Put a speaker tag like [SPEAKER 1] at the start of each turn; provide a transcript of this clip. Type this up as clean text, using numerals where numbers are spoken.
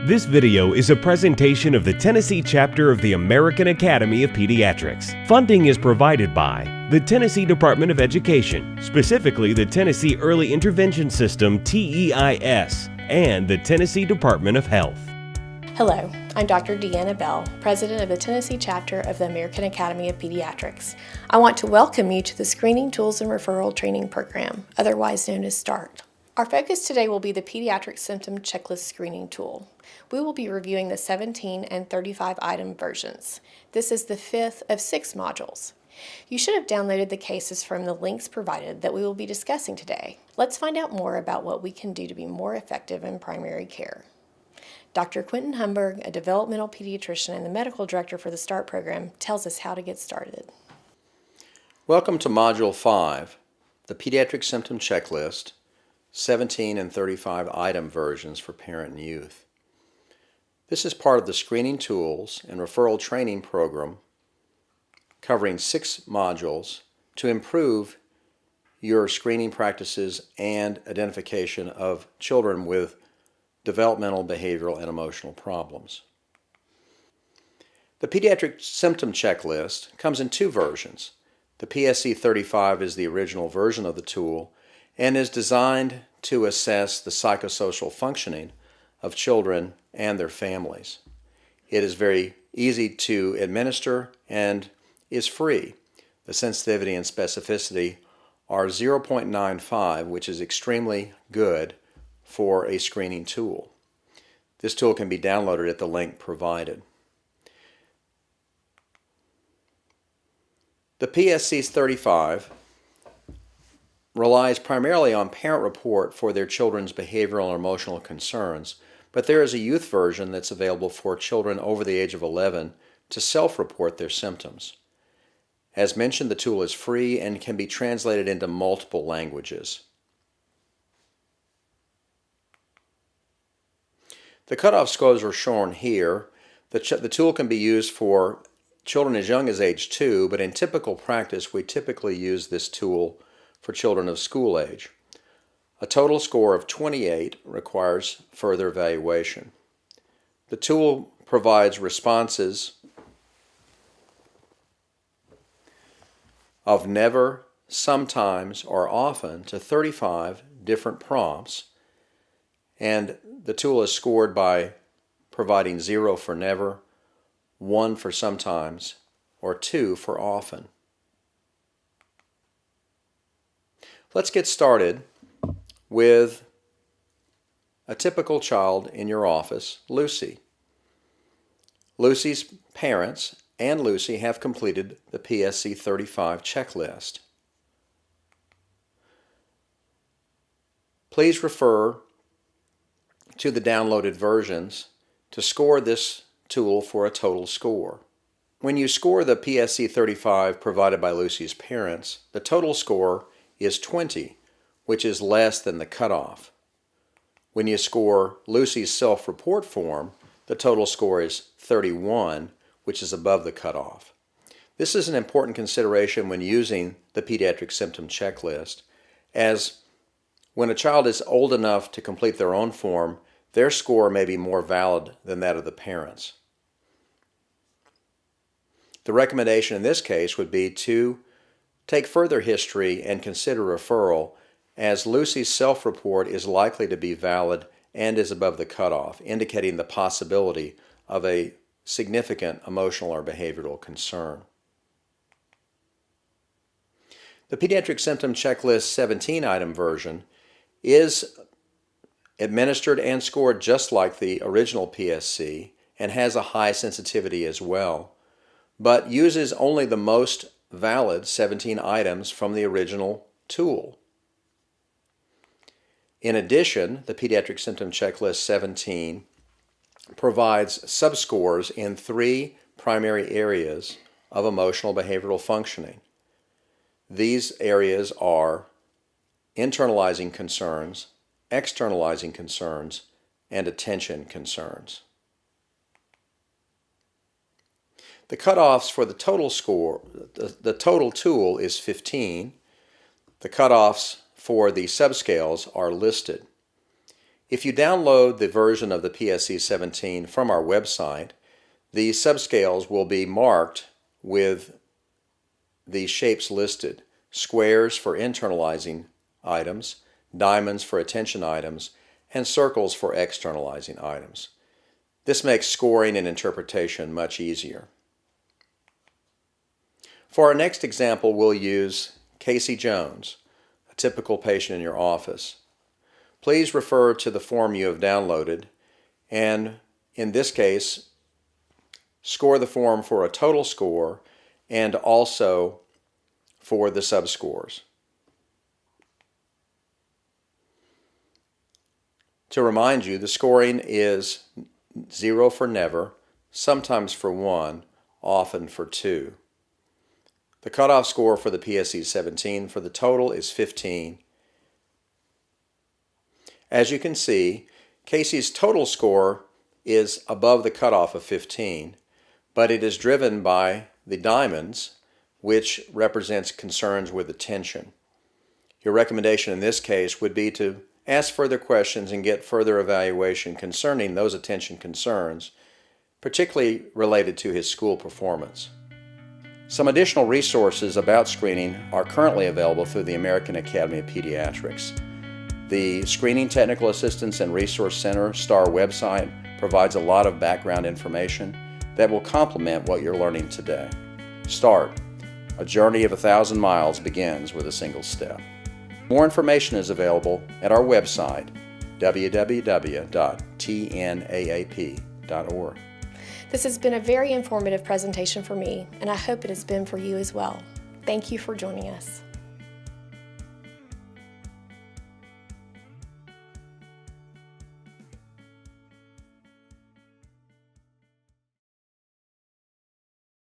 [SPEAKER 1] This video is a presentation of the Tennessee chapter of the American Academy of Pediatrics. Funding is provided by the Tennessee Department of Education, specifically the Tennessee Early Intervention System TEIS, and the Tennessee Department of Health.
[SPEAKER 2] Hello, I'm Dr. Deanna Bell, President of the Tennessee chapter of the American Academy of Pediatrics. I want to welcome you to the Screening Tools and Referral Training Program, otherwise known as START. Our focus today will be the Pediatric Symptom Checklist Screening Tool. We will be reviewing the 17 and 35 item versions. This is the fifth of 6 modules. You should have downloaded the cases from the links provided that we will be discussing today. Let's find out more about what we can do to be more effective in primary care. Dr. Quentin Humberg, a developmental pediatrician and the medical director for the START program, tells us how to get started.
[SPEAKER 3] Welcome to Module 5, the Pediatric Symptom Checklist, 17 and 35 item versions for parent and youth. This is part of the Screening Tools and Referral Training Program covering 6 modules to improve your screening practices and identification of children with developmental, behavioral, and emotional problems. The Pediatric Symptom Checklist comes in 2 versions. The PSC 35 is the original version of the tool and is designed to assess the psychosocial functioning of children and their families. It is very easy to administer and is free. The sensitivity and specificity are 0.95, which is extremely good for a screening tool. This tool can be downloaded at the link provided. The PSC 35 relies primarily on parent report for their children's behavioral and emotional concerns, but there is a youth version that's available for children over the age of 11 to self-report their symptoms. As mentioned, the tool is free and can be translated into multiple languages. The cutoff scores are shown here. The tool can be used for children as young as age 2, but in typical practice, we typically use this tool for children of school age. A total score of 28 requires further evaluation. The tool provides responses of never, sometimes, or often to 35 different prompts, and the tool is scored by providing 0 for never, 1 for sometimes, or 2 for often. Let's get started with a typical child in your office, Lucy. Lucy's parents and Lucy have completed the PSC 35 checklist. Please refer to the downloaded versions to score this tool for a total score. When you score the PSC 35 provided by Lucy's parents, the total score is 20, which is less than the cutoff. When you score Lucy's self-report form, the total score is 31, which is above the cutoff. This is an important consideration when using the Pediatric Symptom Checklist, as when a child is old enough to complete their own form, their score may be more valid than that of the parents. The recommendation in this case would be to take further history and consider referral, as Lucy's self-report is likely to be valid and is above the cutoff, indicating the possibility of a significant emotional or behavioral concern. The Pediatric Symptom Checklist 17 item version is administered and scored just like the original PSC and has a high sensitivity as well, but uses only the most valid 17 items from the original tool. In addition, the Pediatric Symptom Checklist 17 provides subscores in 3 primary areas of emotional behavioral functioning. These areas are internalizing concerns, externalizing concerns, and attention concerns. The cutoffs for the total score, the total tool is 15. The cutoffs for the subscales are listed. If you download the version of the PSC 17 from our website, the subscales will be marked with the shapes listed: squares for internalizing items, diamonds for attention items, and circles for externalizing items. This makes scoring and interpretation much easier. For our next example, we'll use Casey Jones, a typical patient in your office. Please refer to the form you have downloaded, and in this case, score the form for a total score and also for the subscores. To remind you, the scoring is 0 for never, sometimes for 1, often for 2. The cutoff score for the PSC 17 for the total is 15. As you can see, Casey's total score is above the cutoff of 15, but it is driven by the diamonds, which represents concerns with attention. Your recommendation in this case would be to ask further questions and get further evaluation concerning those attention concerns, particularly related to his school performance. Some additional resources about screening are currently available through the American Academy of Pediatrics. The Screening Technical Assistance and Resource Center STAR website provides a lot of background information that will complement what you're learning today. START, a journey of 1,000 miles begins with a single step. More information is available at our website, www.tnaap.org.
[SPEAKER 2] This has been a very informative presentation for me, and I hope it has been for you as well. Thank you for joining us.